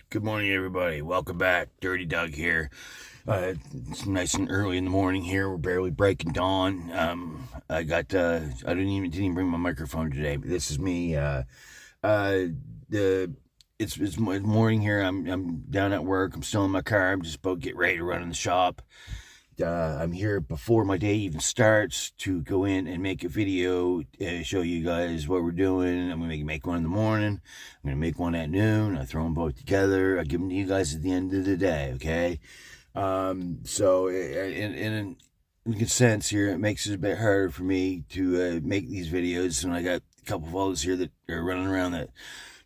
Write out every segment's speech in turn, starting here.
Good morning, everybody. Welcome back. Dirty Doug here. It's nice and early in the morning here. We're barely breaking dawn. I didn't even bring my microphone today, but this is me. The it's morning here. I'm down at work. I'm still in my car. I'm just about to get ready to run in the shop. I'm here before my day even starts to go in and make a video, show you guys what we're doing. I'm gonna make one in the morning. I'm gonna make one at noon. I throw them both together. I give them to you guys at the end of the day. Okay. So in a sense here, it makes it a bit harder for me to make these videos, and I got a couple of fellas here that are running around that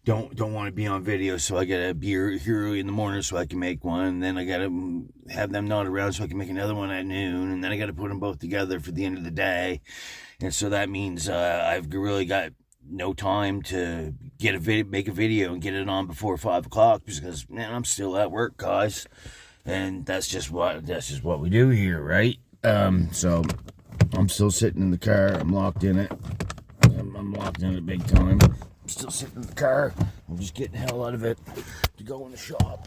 don't want to be on video, so I gotta be here early in the morning so I can make one, and then I gotta have them not around so I can make another one at noon, and then I gotta put them both together for the end of the day. And so that means I've really got no time to make a video and get it on before 5 o'clock, because man, I'm still at work, guys, and that's just what we do here, right? So I'm still sitting in the car. I'm locked in it. I'm locked in it big time. I'm still sitting in the car. I'm just getting the hell out of it to go in the shop.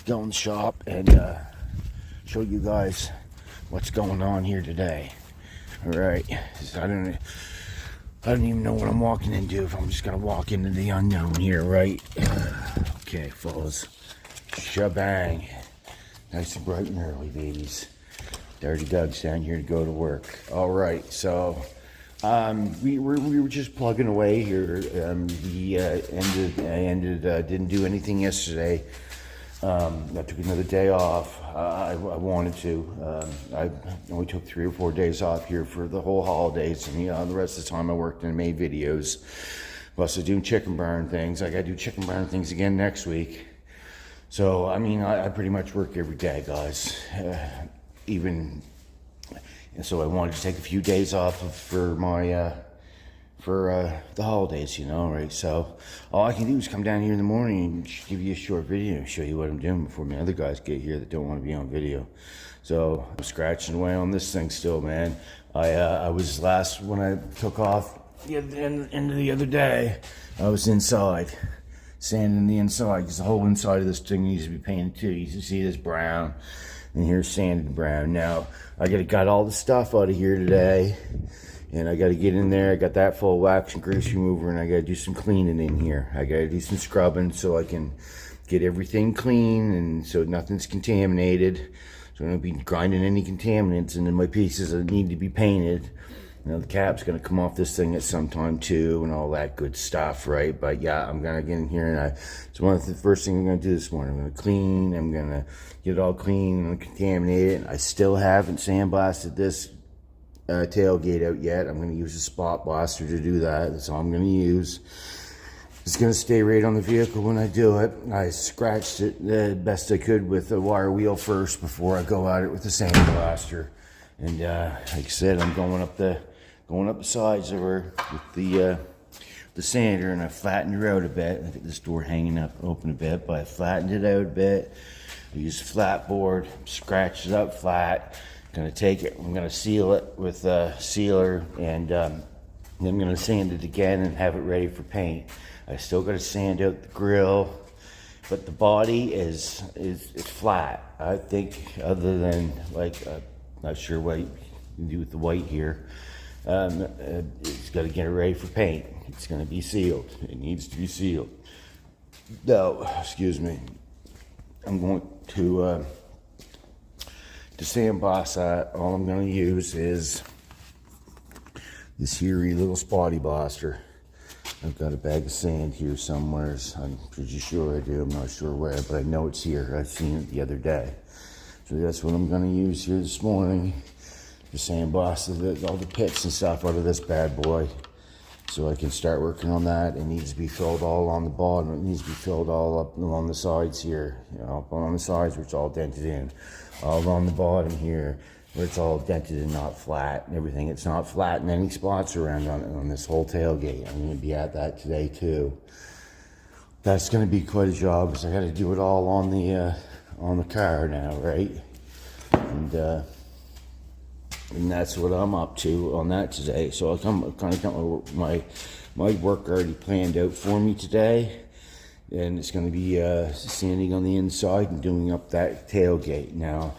Go in the shop and show you guys what's going on here today. All right. I don't even know what I'm walking into, if I'm just gonna walk into the unknown here, right? Okay, fellas. Shebang. Nice and bright and early, babies. Dirty Doug's down here to go to work. All right, so we were just plugging away here. Didn't do anything yesterday. I took another day off. I wanted to. I only took 3 or 4 days off here for the whole holidays, and the rest of the time I worked and made videos. Plus, I do chicken burn things. I got to do chicken burn things again next week. So I mean, I pretty much work every day, guys. And so I wanted to take a few days off for my the holidays, right? So all I can do is come down here in the morning and give you a short video and show you what I'm doing before my other guys get here that don't want to be on video. So I'm scratching away on this thing still, man. I was when I took off the end of the other day, I was inside sanding the inside, because the whole inside of this thing needs to be painted too. You can see this brown, and here's sanded brown. Now I got all the stuff out of here today, and I got to get in there. I got that full of wax and grease remover, and I got to do some cleaning in here. I got to do some scrubbing so I can get everything clean, and so nothing's contaminated. So I don't be grinding any contaminants into my pieces that need to be painted. The cap's going to come off this thing at some time too, and all that good stuff, right? But yeah, I'm going to get in here, and it's one of the first things I'm going to do this morning. I'm going to clean. I'm going to get it all clean and contaminate it. I still haven't sandblasted this tailgate out yet. I'm going to use a spot blaster to do that. That's all I'm going to use. It's going to stay right on the vehicle when I do it. I scratched it the best I could with a wire wheel first before I go at it with the sandblaster. And like I said, I'm going up the sides of her with the sander, and I flattened her out a bit. I got this door hanging up open a bit, but I flattened it out a bit. I used a flat board, scratched it up flat. Gonna take it, I'm gonna seal it with a sealer, and then I'm gonna sand it again and have it ready for paint. I still gotta sand out the grill, but the body is flat. I think, other than not sure what you can do with the white here. It's got to get it ready for paint. It's going to be sealed. It needs to be sealed. No, excuse me. I'm going to sandblast that. All I'm going to use is this here little spotty blaster. I've got a bag of sand here somewhere. I'm pretty sure I do. I'm not sure where, but I know it's here. I've seen it the other day. So that's what I'm going to use here this morning. Just sandblast all the pits and stuff out of this bad boy, so I can start working on that. It needs to be filled all on the bottom. It needs to be filled all up along the sides here. Up on the sides where it's all dented in. All along the bottom here where it's all dented and not flat and everything. It's not flat in any spots around on this whole tailgate. I'm going to be at that today too. That's going to be quite a job, because I got to do it all on the car now, right? And that's what I'm up to on that today. So I kind of got my work already planned out for me today, and it's going to be sanding on the inside and doing up that tailgate. Now,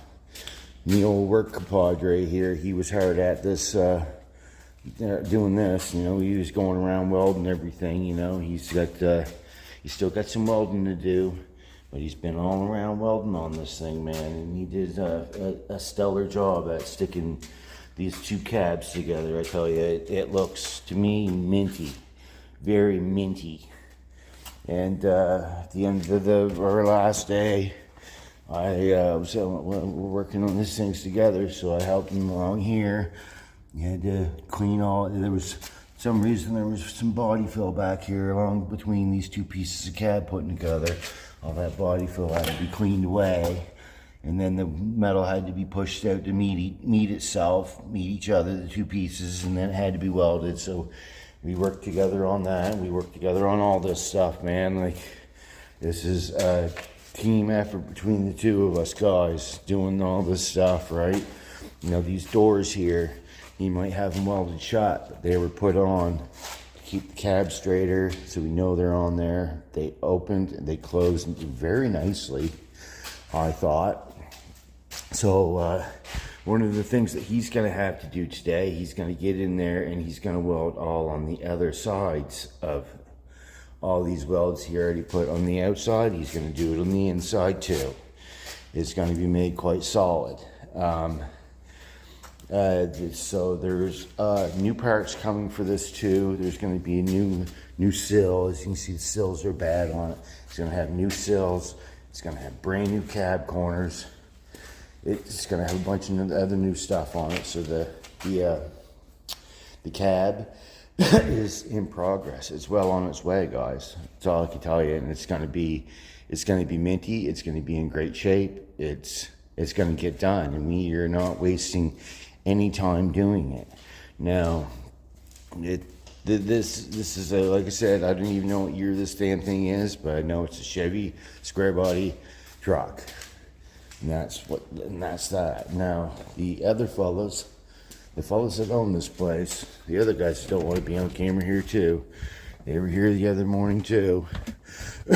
the old work compadre here, he was hard at this, doing this. You know, he was going around welding everything. You know, he's still got some welding to do, but he's been all around welding on this thing, man, and he did a stellar job at sticking these two cabs together. I tell you, it looks to me minty, very minty. And at the end of our last day, we're working on these things together, so I helped him along here. He had to clean all. There was some reason there was some body fill back here along between these two pieces of cab putting together. All that body fill had to be cleaned away, and then the metal had to be pushed out to meet each other, the two pieces, and then it had to be welded. So we worked together on that. We worked together on all this stuff, man. Like, this is a team effort between the two of us guys doing all this stuff, right? You know, these doors here, you might have them welded shut, but they were put on to keep the cab straighter, so we know they're on there. They opened and they closed very nicely, I thought. So one of the things that he's going to have to do today, he's going to get in there and he's going to weld all on the other sides of all these welds he already put on the outside. He's going to do it on the inside too. It's going to be made quite solid. So there's new parts coming for this too. There's going to be a new sill. As you can see, the sills are bad on it. It's going to have new sills. It's going to have brand new cab corners. It's going to have a bunch of other new stuff on it. So the cab is in progress. It's well on its way, guys. That's all I can tell you. And it's going to be minty. It's going to be in great shape. It's going to get done, and we are not wasting any time doing it. Now, this is like I said, I don't even know what year this damn thing is, but I know it's a Chevy Squarebody truck. And that's that. Now, the other fellas, the fellas that own this place, the other guys that don't want to be on camera here too, they were here the other morning too,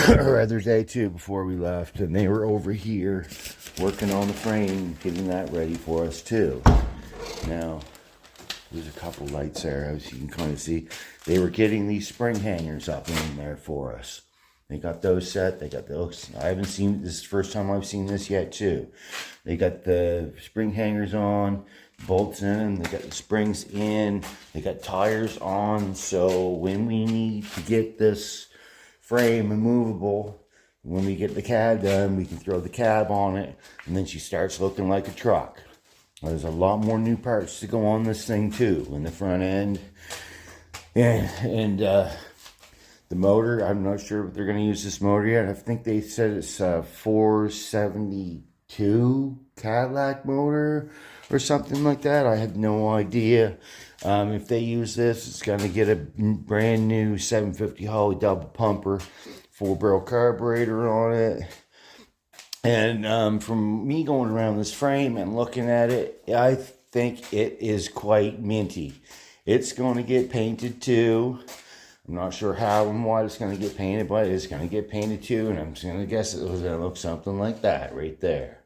or other day too, before we left, and they were over here working on the frame, getting that ready for us too. Now, there's a couple lights there, as you can kind of see. They were getting these spring hangers up in there for us. They got those set. They got those. I haven't seen this is the first time I've seen this yet too. They got the spring hangers on, bolts in. They got the springs in. They got tires on. So when we need to get this frame immovable, when we get the cab done, we can throw the cab on it, and then she starts looking like a truck. There's a lot more new parts to go on this thing too, in the front end, and the motor, I'm not sure if they're going to use this motor yet. I think they said it's a 472 Cadillac motor or something like that. I have no idea. If they use this, it's going to get a brand new 750 Holley double pumper, 4-barrel carburetor on it. And from me going around this frame and looking at it, I think it is quite minty. It's going to get painted too. I'm not sure how and why it's going to get painted, but it's going to get painted too, and I'm just going to guess it was going to look something like that right there.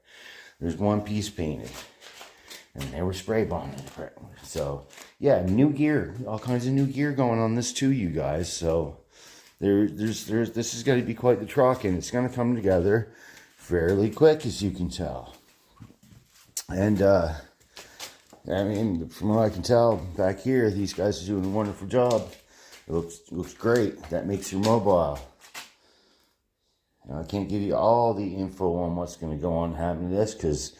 There's one piece painted, and they were spray bonded. So, yeah, new gear, all kinds of new gear going on this too, you guys. So, this is going to be quite the truck, and it's going to come together fairly quick, as you can tell. And, I mean, from what I can tell back here, these guys are doing a wonderful job. It looks great. That makes you mobile. Now, I can't give you all the info on what's going to go on happening to this, because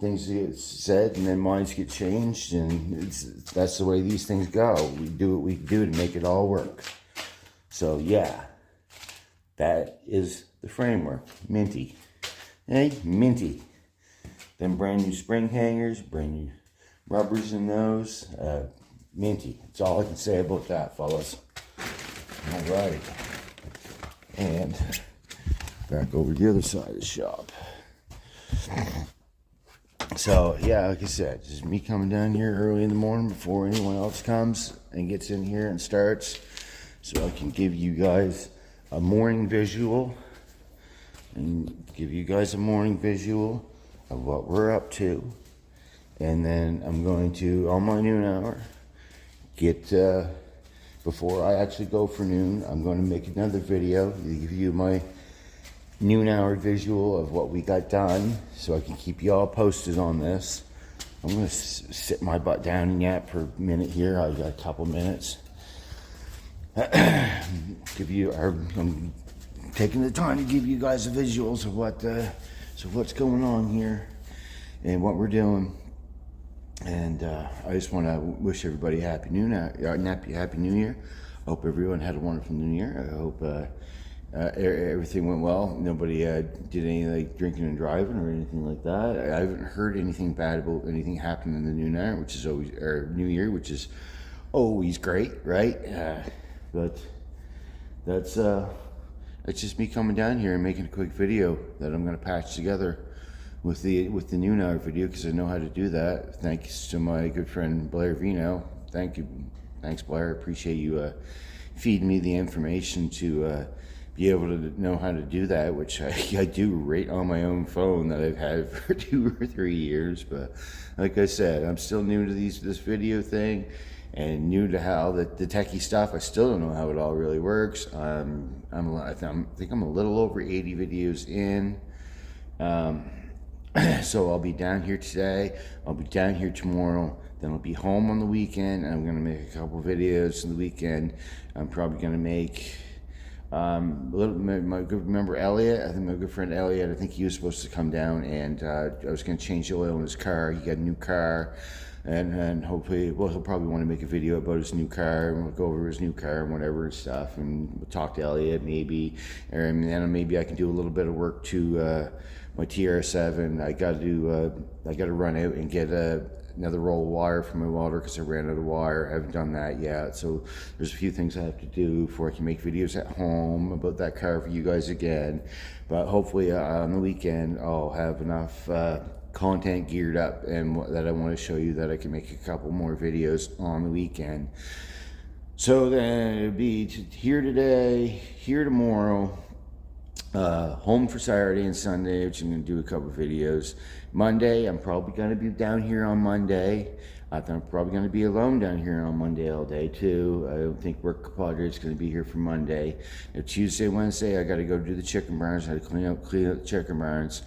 things get said and then minds get changed, and that's the way these things go. We do what we can do to make it all work. So yeah, that is the framework. Minty. Hey, minty. Then brand new spring hangers, brand new rubbers in those. Minty. That's all I can say about that, fellas. All right. And back over the other side of the shop. So, yeah, like I said, just me coming down here early in the morning before anyone else comes and gets in here and starts. so I can give you guys a morning visual of what we're up to. And then I'm going to, on my noon hour, before I actually go for noon, I'm going to make another video to give you my noon hour visual of what we got done, so I can keep you all posted on this. I'm going to sit my butt down and yap for a minute here. I got a couple minutes. I'm taking the time to give you guys the visuals of what's going on here and what we're doing. And I just want to wish everybody happy New Year. I hope everyone had a wonderful New Year. I hope everything went well. Nobody did any like drinking and driving or anything like that. I haven't heard anything bad about anything happening in the New Year, which is always great, right? But that's just me coming down here and making a quick video that I'm going to patch together with the noon hour video, because I know how to do that. Thanks to my good friend Blair Vino. Thanks Blair. I appreciate you feeding me the information to be able to know how to do that, which I do right on my own phone that I've had for 2 or 3 years. But like I said, I'm still new to this video thing and new to how the techie stuff. I still don't know how it all really works. I think I'm a little over 80 videos in. So I'll be down here today, I'll be down here tomorrow, then I'll be home on the weekend, and I'm going to make a couple videos on the weekend. I'm probably going to make my good member Elliot, I think my good friend Elliot, I think he was supposed to come down, and I was going to change the oil in his car. He got a new car, and hopefully, well, he'll probably want to make a video about his new car, and we'll go over his new car and whatever and stuff, and we'll talk to Elliot maybe, and then maybe I can do a little bit of work to my TR7. I got to run out and get another roll of wire for my welder, because I ran out of wire. I haven't done that yet, so there's a few things I have to do before I can make videos at home about that car for you guys again. But hopefully on the weekend I'll have enough content geared up and that I want to show you, that I can make a couple more videos on the weekend. So then it'll be here today, here tomorrow, home for Saturday and Sunday, which I'm going to do a couple videos. Monday, I'm probably going to be down here on Monday. I think I'm probably going to be alone down here on Monday all day too. I don't think Work Compadre is going to be here for Monday. Tuesday, Wednesday, I got to go do the chicken barns. I had to clean up the chicken barns.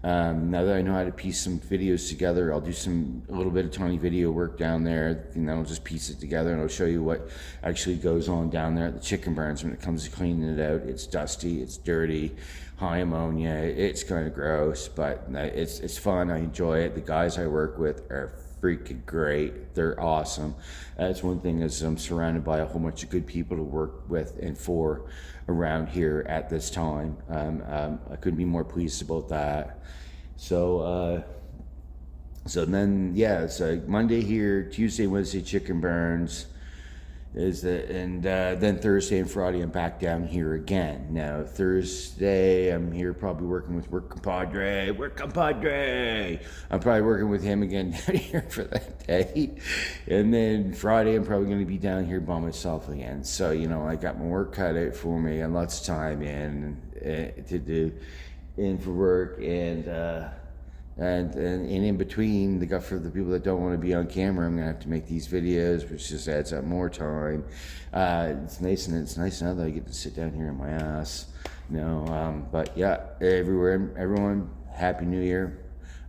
Now that I know how to piece some videos together, I'll do a little bit of tiny video work down there, and then I'll just piece it together, and I'll show you what actually goes on down there at the chicken barns when it comes to cleaning it out. It's dusty, it's dirty, high ammonia, it's kind of gross, but it's fun. I enjoy it. The guys I work with are freaking great. They're awesome. That's one thing, is I'm surrounded by a whole bunch of good people to work with and for around here at this time. I couldn't be more pleased about that. So then, yeah, it's Monday here, Tuesday, Wednesday, chicken burns, and then Thursday and Friday I'm back down here again. Now Thursday I'm here probably working with Work Compadre. I'm probably working with him again down here for that day. And then Friday I'm probably going to be down here by myself again. So, you know, I got my work cut out for me, and lots of time to do for work, and in between, for the people that don't want to be on camera, I'm gonna have to make these videos, which just adds up more time. It's nice now that I get to sit down here on my ass, you know. But yeah, everyone, Happy New Year.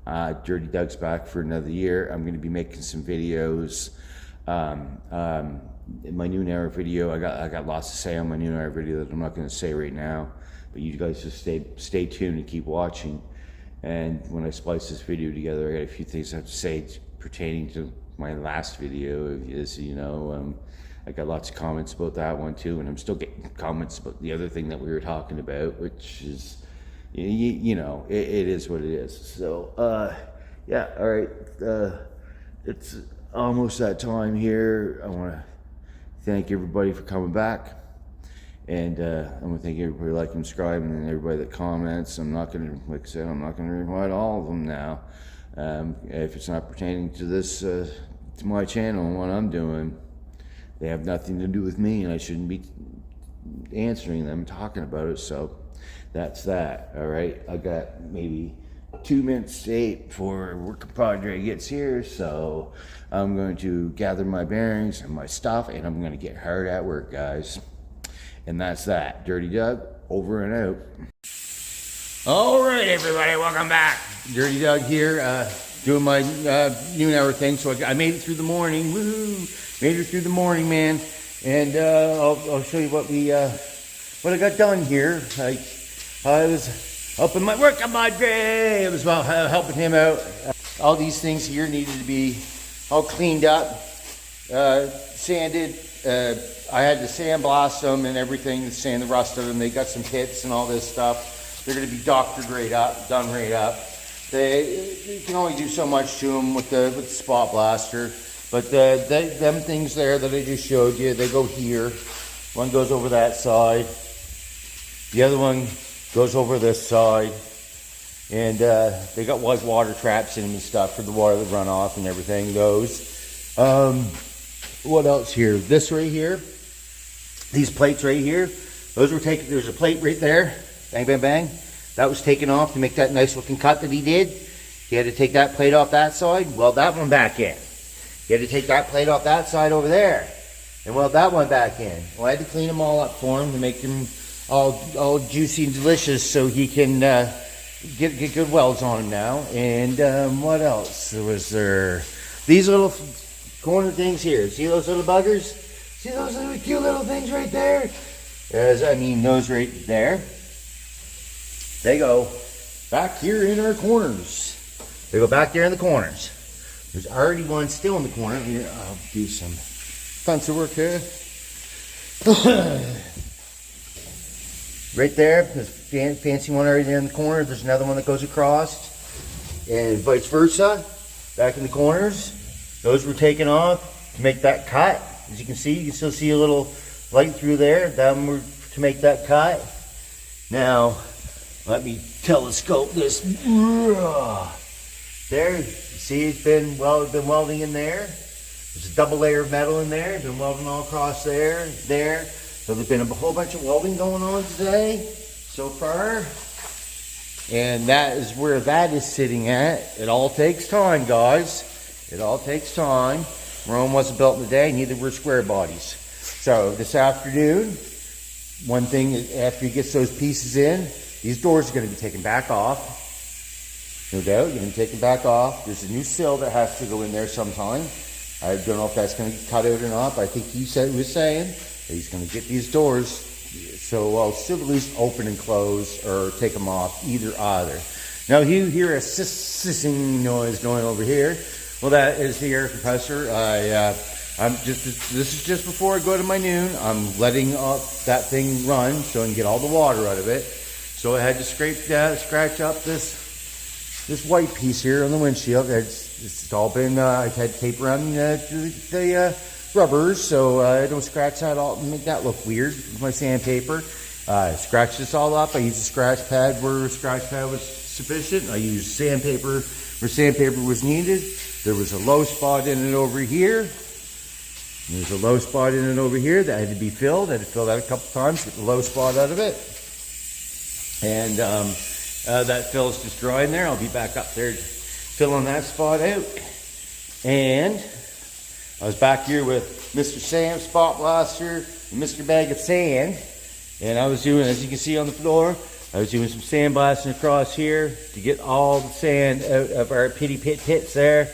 Dirty Doug's back for another year. I'm gonna be making some videos. In my noon hour video, I got lots to say on my noon hour video that I'm not gonna say right now. But you guys just stay tuned and keep watching. And when I splice this video together, I got a few things I have to say pertaining to my last video. I got lots of comments about that one too, and I'm still getting comments about the other thing that we were talking about, which is, you know, it is what it is. So, yeah, all right. It's almost that time here. I want to thank everybody for coming back. And I'm going to thank everybody liking and subscribing, and everybody that comments. I'm not going to, like I said, I'm not going to reply to all of them now. If it's not pertaining to this, to my channel and what I'm doing, They have nothing to do with me, and I shouldn't be answering them, talking about it. So that's that. All right, I got maybe 2 minutes to 8 before work compadre gets here, so I'm going to gather my bearings and my stuff, and I'm going to get hard at work, guys. And that's that. Dirty Doug, over and out. All right, everybody, welcome back. Dirty Doug here, doing my noon hour thing. So I made it through the morning. Woohoo! Made it through the morning, man. And I'll show you what I got done here. I was helping my work compadre. It was about helping him out. All these things here needed to be all cleaned up, sanded. I had to sandblast them and everything to sand the rust of them. They got some pits and all this stuff. They're going to be doctored right up, done right up. You can only do so much to them with the spot blaster. But them things there that I just showed you, they go here. One goes over that side. The other one goes over this side. And they got like water traps in them and stuff for the water that run off and everything. Those. What else here? This right here. These plates right here. Those were taken. There's a plate right there. Bang, bang, bang. That was taken off to make that nice looking cut that he did. He had to take that plate off that side. Weld that one back in. He had to take that plate off that side over there and weld that one back in. Well, I had to clean them all up for him to make them all juicy and delicious so he can get good welds on them now. And what else was there? These little corner things here. See those little buggers? See those little cute little things right there? Those right there. They go back here in our corners. They go back there in the corners. There's already one still in the corner. Here, I'll do some fancy work here. Right there, there's a fancy one already there in the corner. There's another one that goes across. And vice versa, back in the corners. Those were taken off to make that cut. As you can still see a little light through there. Them were to make that cut. Now, let me telescope this. There, you see it's been welding in there. There's a double layer of metal in there. Been welding all across there. So there's been a whole bunch of welding going on today so far. And that is where that is sitting at. It all takes time, guys. It all takes time. Rome wasn't built in a day, neither were Squarebodies. So this afternoon, one thing after he gets those pieces in, these doors are going to be taken back off. No doubt, you're going to be taken back off. There's a new sill that has to go in there sometime. I don't know if that's going to get cut out or not, but I think he was saying that he's going to get these doors so I'll still at least open and close or take them off, either. Now you hear a sissing noise going over here. Well, that is the air compressor. This is just before I go to my noon. I'm letting that thing run so I can get all the water out of it. So I had to scratch up this white piece here on the windshield. It's all been, I had tape around the rubbers so I don't scratch that all, make that look weird with my sandpaper. I scratched this all up. I used a scratch pad where a scratch pad was sufficient. I used sandpaper where sandpaper was needed. There was a low spot in it over here. There's a low spot in it over here that had to be filled. I had to fill that a couple times, get the low spot out of it. And that fill's just drying there. I'll be back up there filling that spot out. And I was back here with Mr. Sam Spot Blaster and Mr. Bag of Sand. And I was doing, as you can see on the floor, I was doing some sand blasting across here to get all the sand out of our pits there.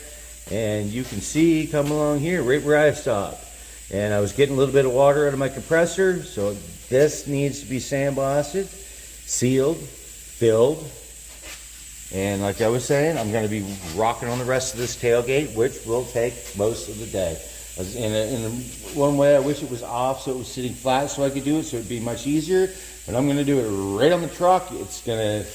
And you can see come along here right where I stopped. And I was getting a little bit of water out of my compressor. So this needs to be sandblasted, sealed, filled. And like I was saying, I'm going to be rocking on the rest of this tailgate, which will take most of the day. In one way, I wish it was off so it was sitting flat so I could do it, so it would be much easier. But I'm going to do it right on the truck. It's going to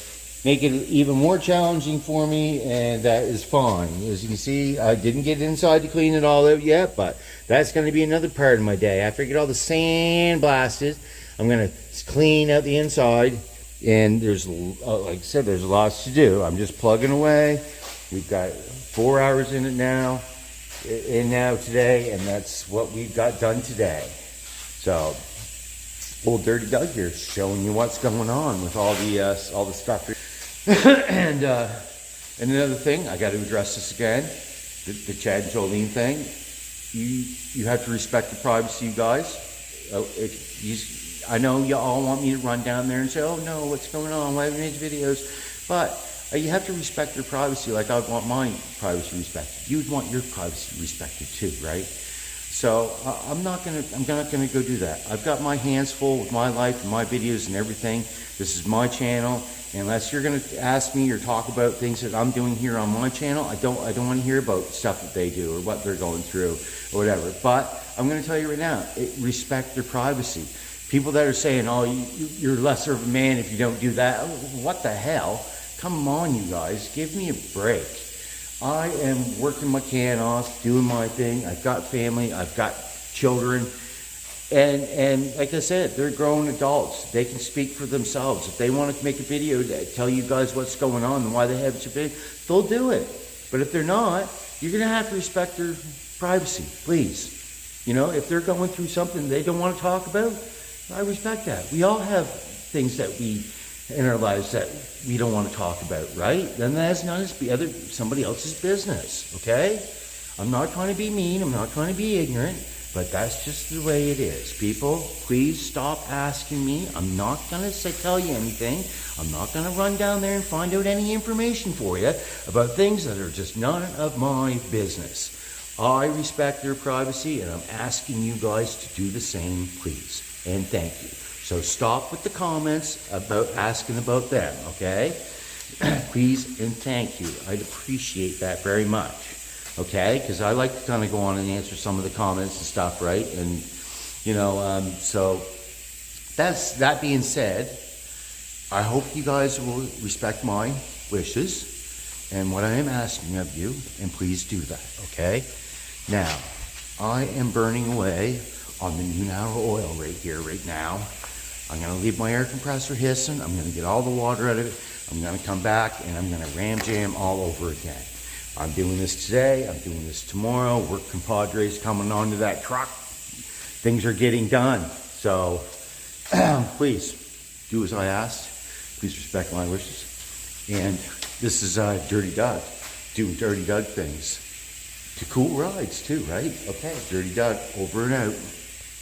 make it even more challenging for me, and that is fine. As you can see, I didn't get inside to clean it all out yet, but that's going to be another part of my day. After I get all the sand blasted, I'm going to clean out the inside. And there's, like I said, there's lots to do. I'm just plugging away. We've got 4 hours in it now. in now today, and that's what we've got done today. So, old Dirty Doug here, showing you what's going on with all the stuff. and another thing, I got to address this again, the Chad and Jolene thing. You have to respect the privacy, you guys. I know you all want me to run down there and say, oh no, what's going on? Why haven't you made videos? But you have to respect their privacy like I want my privacy respected. You would want your privacy respected too, right? So I'm not gonna go do that. I've got my hands full with my life and my videos and everything. This is my channel. Unless you're gonna ask me or talk about things that I'm doing here on my channel, I don't want to hear about stuff that they do or what they're going through or whatever. But I'm gonna tell you right now, respect their privacy. People that are saying, oh, you're lesser of a man if you don't do that. What the hell? Come on, you guys, give me a break. I am working my can off, doing my thing. I've got family, I've got children. And like I said, they're grown adults. They can speak for themselves. If they want to make a video to tell you guys what's going on and why they have such a video, they'll do it. But if they're not, you're going to have to respect their privacy, please. You know, if they're going through something they don't want to talk about, I respect that. We all have things that we in our lives that we don't want to talk about, right? Then that's not somebody else's business, okay? I'm not trying to be mean. I'm not trying to be ignorant. But that's just the way it is. People, please stop asking me. I'm not going to tell you anything. I'm not going to run down there and find out any information for you about things that are just none of my business. I respect their privacy, and I'm asking you guys to do the same, please. And thank you. So stop with the comments about asking about them, okay? Please and thank you. I'd appreciate that very much. Okay, because I like to kind of go on and answer some of the comments and stuff, right? And, you know, so that being said, I hope you guys will respect my wishes and what I am asking of you, and please do that, okay? Now, I am burning away on the new oil right here, right now. I'm going to leave my air compressor hissing. I'm going to get all the water out of it. I'm going to come back, and I'm going to ram jam all over again. I'm doing this today, I'm doing this tomorrow. Work compadres coming onto that truck. Things are getting done. So please do as I asked. Please respect my wishes. And this is Dirty Doug doing Dirty Doug things. To cool rides too, right? Okay, Dirty Doug over and out.